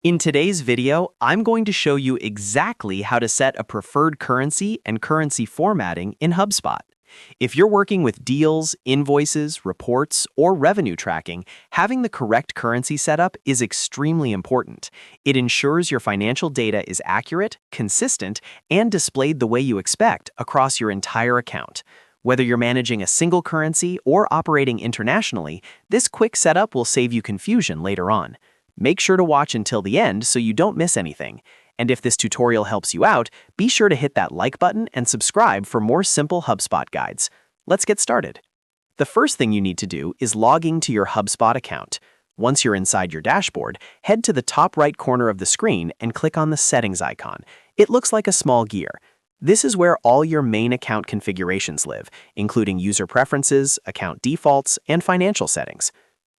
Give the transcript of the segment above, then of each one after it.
In today's video, I'm going to show you exactly how to set a preferred currency and currency formatting in HubSpot. If you're working with deals, invoices, reports, or revenue tracking, having the correct currency setup is extremely important. It ensures your financial data is accurate, consistent, and displayed the way you expect across your entire account. Whether you're managing a single currency or operating internationally, this quick setup will save you confusion later on. Make sure to watch until the end so you don't miss anything. And if this tutorial helps you out, be sure to hit that like button and subscribe for more simple HubSpot guides. Let's get started. The first thing you need to do is log into your HubSpot account. Once you're inside your dashboard, head to the top right corner of the screen and click on the settings icon. It looks like a small gear. This is where all your main account configurations live, including user preferences, account defaults, and financial settings.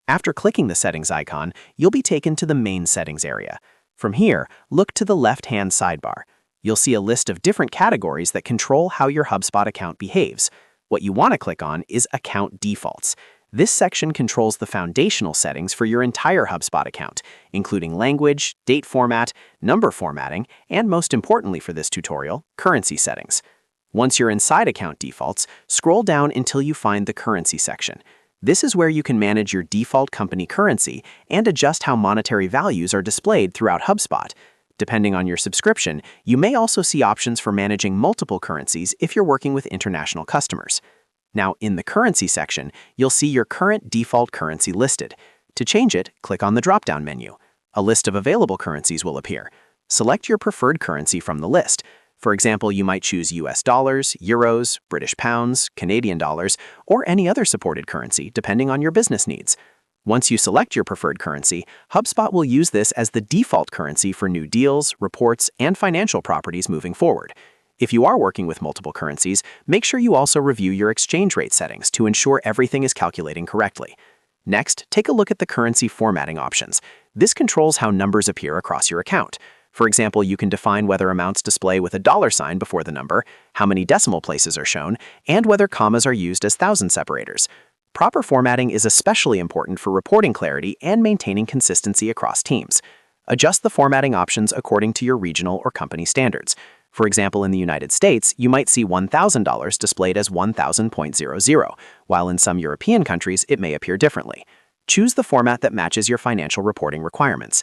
After clicking the settings icon, you'll be taken to the main settings area. From here, look to the left-hand sidebar. You'll see a list of different categories that control how your HubSpot account behaves. What you want to click on is Account Defaults. This section controls the foundational settings for your entire HubSpot account, including language, date format, number formatting, and most importantly for this tutorial, currency settings. Once you're inside Account Defaults, scroll down until you find the Currency section. This is where you can manage your default company currency and adjust how monetary values are displayed throughout HubSpot. Depending on your subscription, you may also see options for managing multiple currencies if you're working with international customers. Now, in the Currency section, you'll see your current default currency listed. To change it, click on the drop-down menu. A list of available currencies will appear. Select your preferred currency from the list. For example, you might choose US dollars, euros, British pounds, Canadian dollars, or any other supported currency, depending on your business needs. Once you select your preferred currency, HubSpot will use this as the default currency for new deals, reports, and financial properties moving forward. If you are working with multiple currencies, make sure you also review your exchange rate settings to ensure everything is calculating correctly. Next, take a look at the currency formatting options. This controls how numbers appear across your account. For example, you can define whether amounts display with a dollar sign before the number, how many decimal places are shown, and whether commas are used as thousand separators. Proper formatting is especially important for reporting clarity and maintaining consistency across teams. Adjust the formatting options according to your regional or company standards. For example, in the United States, you might see $1,000 displayed as 1,000.00, while in some European countries it may appear differently. Choose the format that matches your financial reporting requirements.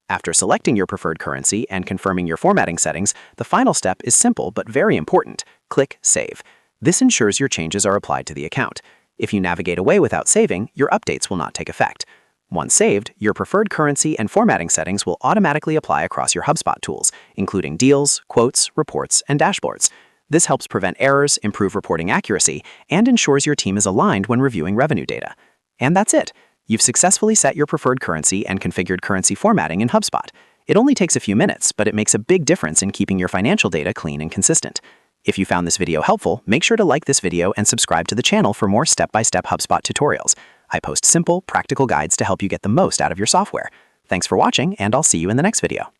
After selecting your preferred currency and confirming your formatting settings, the final step is simple but very important. Click Save. This ensures your changes are applied to the account. If you navigate away without saving, your updates will not take effect. Once saved, your preferred currency and formatting settings will automatically apply across your HubSpot tools, including deals, quotes, reports, and dashboards. This helps prevent errors, improve reporting accuracy, and ensures your team is aligned when reviewing revenue data. And that's it. You've successfully set your preferred currency and configured currency formatting in HubSpot. It only takes a few minutes, but it makes a big difference in keeping your financial data clean and consistent. If you found this video helpful, make sure to like this video and subscribe to the channel for more step-by-step HubSpot tutorials. I post simple, practical guides to help you get the most out of your software. Thanks for watching, and I'll see you in the next video.